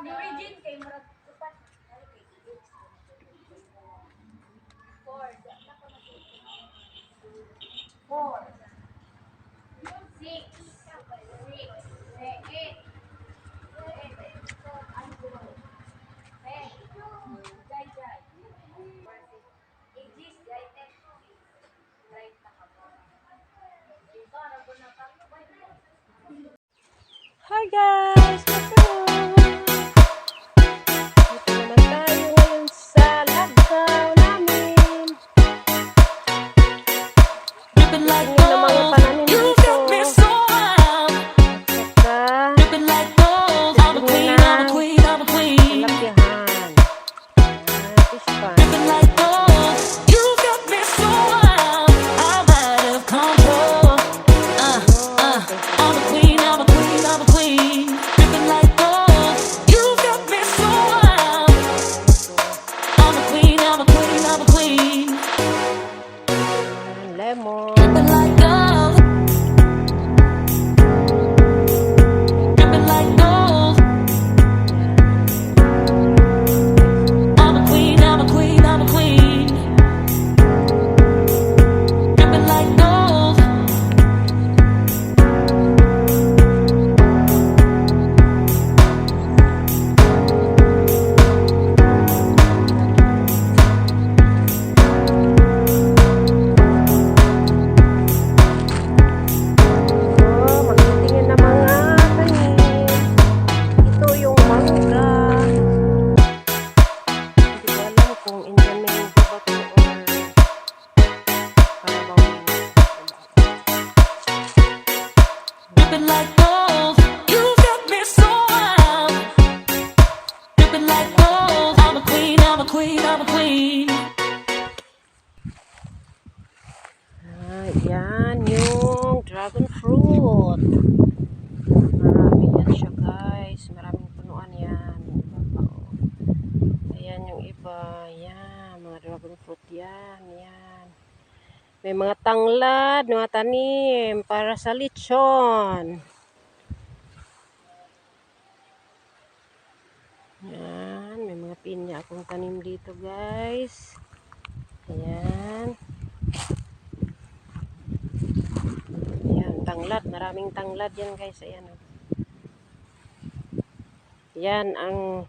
Ni Regine kay murag upat. Four. Four. Six. Six. Eight. Ten. Jai Jai. Aegis, Jai Ten. Right na ka mo. Ito, ano ko na kami? Hi guys! Dito naman tayo ngayon sa Langgam namin. Tingin na mga pananim dito. At saka tingin na kalakihan. Fish pan. Lemon. Magtitingin na mga tanim. Ito yung mangga. Hindi ko alam kung Indian mango ba ito or Carabao mango. Yan yung dragon fruit. Marami yan siya guys. Maraming punuan yan. Ayan yung iba. Yan. Mga dragon fruit yan. Yan. May mga tanglad, mga tanim para sa lechon. Yan. May mga pinya akong tanim dito guys. Ayan. Ayan. Tanglad. Maraming tanglad yan guys. Ayan. Yan ang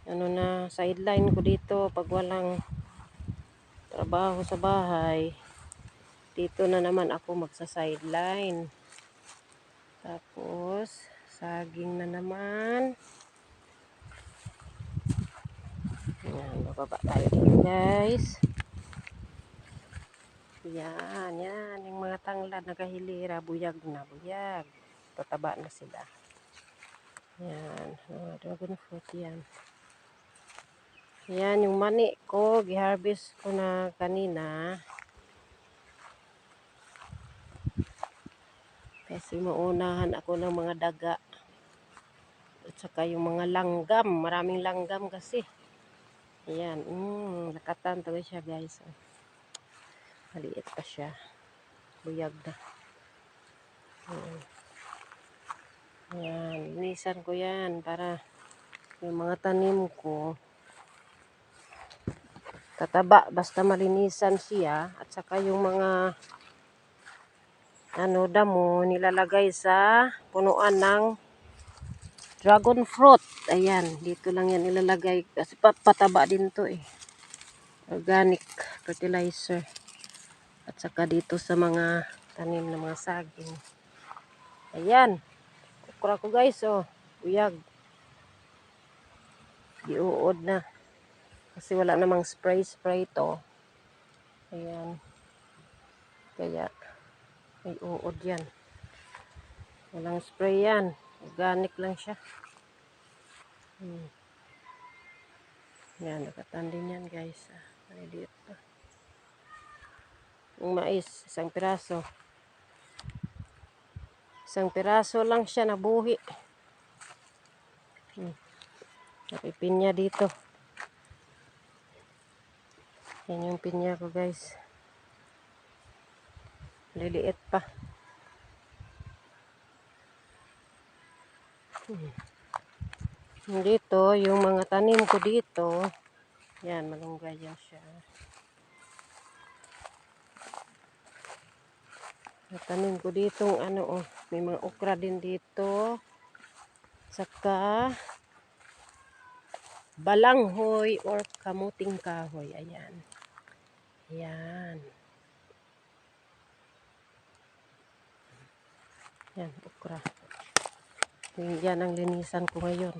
ano na sideline ko dito pag walang trabaho sa bahay. Dito na naman ako magsa-sideline. Tapos saging na naman. Ayan, bababa tayo dito guys. Yan, yan. Yung mga tanglad nakahilira, buyag na, buyag. Tataba na sila. Yan, mga dragon fruit yan. Yan, yung mani ko, giharvest ko na kanina. Kasi maunahan ako ng mga daga. At saka yung mga langgam. Maraming langgam kasi. Ayan. Nakatan talaga siya guys. Maliit pa siya. Buyag na. Ayan. Linisan ko yan para yung mga tanim ko tataba. Basta malinisan siya. At saka yung mga damo nilalagay sa punuan ng dragon fruit. Ayan, dito lang yan ilalagay kasi pataba din to eh. Organic fertilizer. At saka dito sa mga tanim na mga saging. Ayan. Kukura ko guys, oh. Uyag. Iuod na. Kasi wala namang spray to. Ayan. Kaya may uod yan. Walang spray yan. Organic lang siya. Yan, nakatandin yan guys. Maliliit pa. Yung mais, isang piraso. Isang piraso lang siya nabuhi. Napipinya dito. Yan yung pinya ko guys. Liliit pa. Dito, yung mga tanim ko dito. Yan, malunggay yan siya. Tanim ko dito, ano, oh, may mga okra din dito. Saka, balanghoy or kamuting kahoy. Ayan. Ayan. Yan, okra. Yan ang linisan ko ngayon.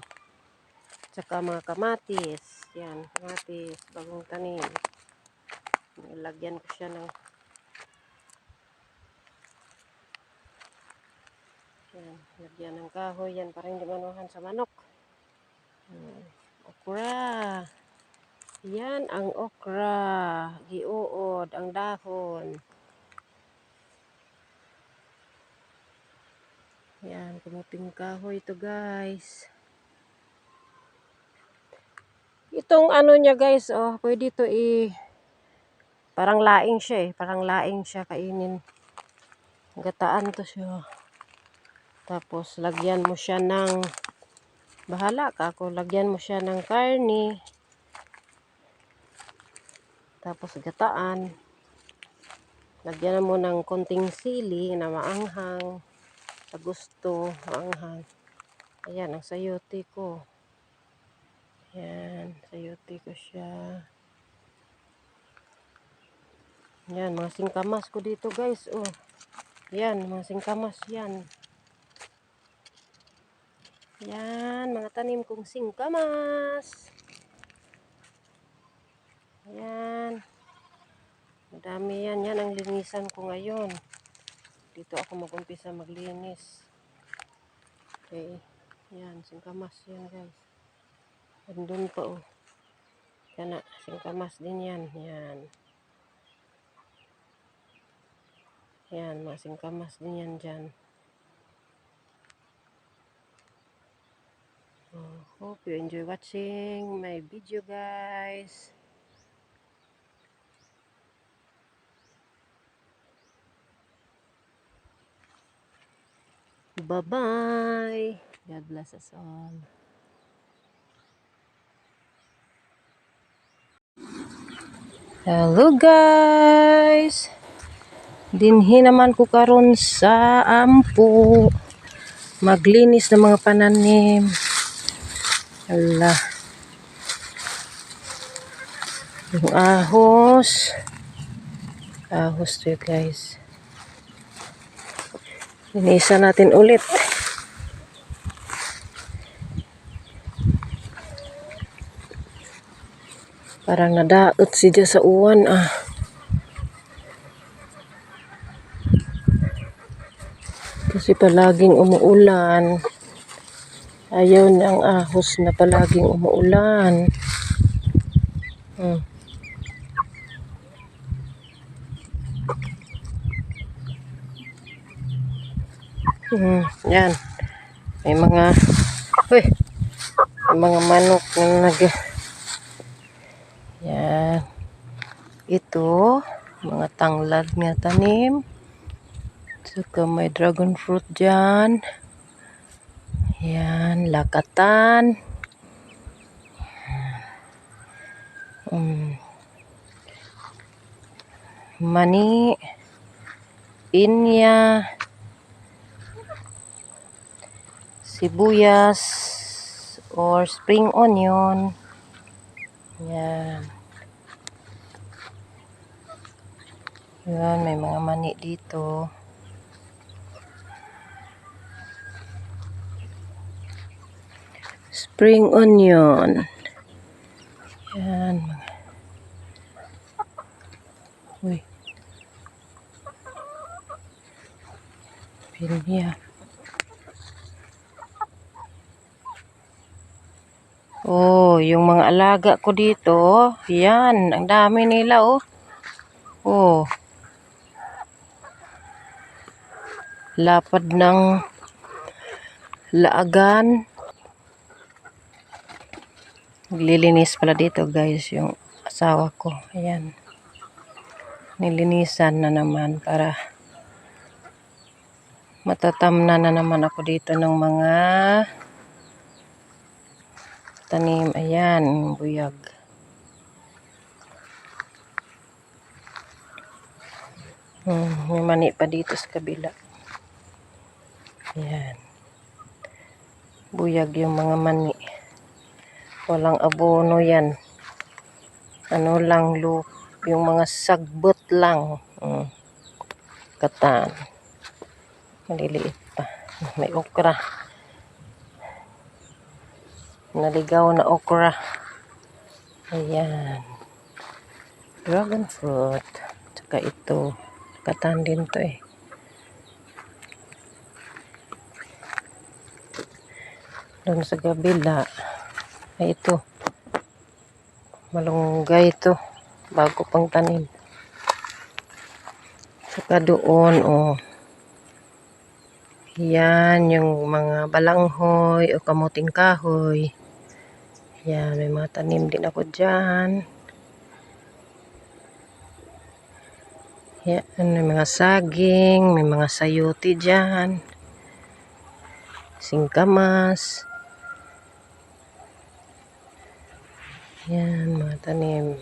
Saka mga kamatis. Yan, kamatis, bagong tanim. Nilagyan ko siya ng yan, lagyan ng kahoy. Yan, para hindi manuhan sa manok. Okra. Yan ang okra. Giuod ang dahon. Yan, kamuting kahoy ito guys. Itong ano niya guys, oh, pwede ito parang laing siya parang laing siya kainin. Gataan to siya. Tapos lagyan mo siya ng, bahala ka kung lagyan mo siya ng karni. Tapos gataan. Lagyan mo ng konting sili na maanghang. Sa gusto, maanghang. Ayan, ang sayote ko. Ayan, sayote ko siya. Ayan, mga singkamas ko dito guys. Oh. Ayan, mga singkamas yan. Ayan, mga tanim kong singkamas. Ayan. Madami yan. Yan ang linisan ko ngayon. Dito ako mag-umpisa maglinis. Okay. Ayan, singkamas yan guys. Andun pa oh. Yan na, singkamas din yan. Yan. Yan, mga singkamas din yan dyan. Hope you enjoy watching my video guys. Bye-bye. God bless us all. Hello guys. Dinhi naman ko karon sa ampo. Maglinis ng mga pananim. Hala. Yung ahos. Ahos to guys. Linisan natin ulit. Parang nadaot siya sa uwan ah. Kasi palaging umuulan. Ayaw ng ahos na palaging umuulan. Yan. May mga may mga manok na yan. Ito, mga tanglad nga tanim. Saka may dragon fruit dyan. Yan, lakatan. Mani. Pinya. Sibuyas. Or spring onion. Yan. Yan, may mga mani dito. Spring onion. Yan. Uy. Pinya. Oh, yung mga alaga ko dito, yan, ang dami nila oh. Oh. Lapad ng laagan. Naglilinis pala dito guys yung asawa ko. Ayan. Nilinisan na naman para matatamna na naman ako dito ng mga tanim. Ayan, buyag. May mani pa dito sa kabila. Ayan. Buyag yung mga mani. Walang abono yan. Ano lang, yung mga sagbot lang. Katan. Maliliit pa. May okra. Naligaw na okra. Ayan. Dragon fruit. Tsaka ito. Katan din to eh. Doon sa kabila. Ay ito. Malunggay ito. Bago pang tanim. Saka doon, oh. Yan, yung mga balanghoy o kamuting kahoy. Yan, may mga tanim din ako dyan. Yan, may mga saging, may mga sayote dyan. Singkamas. Yan, mga tanim.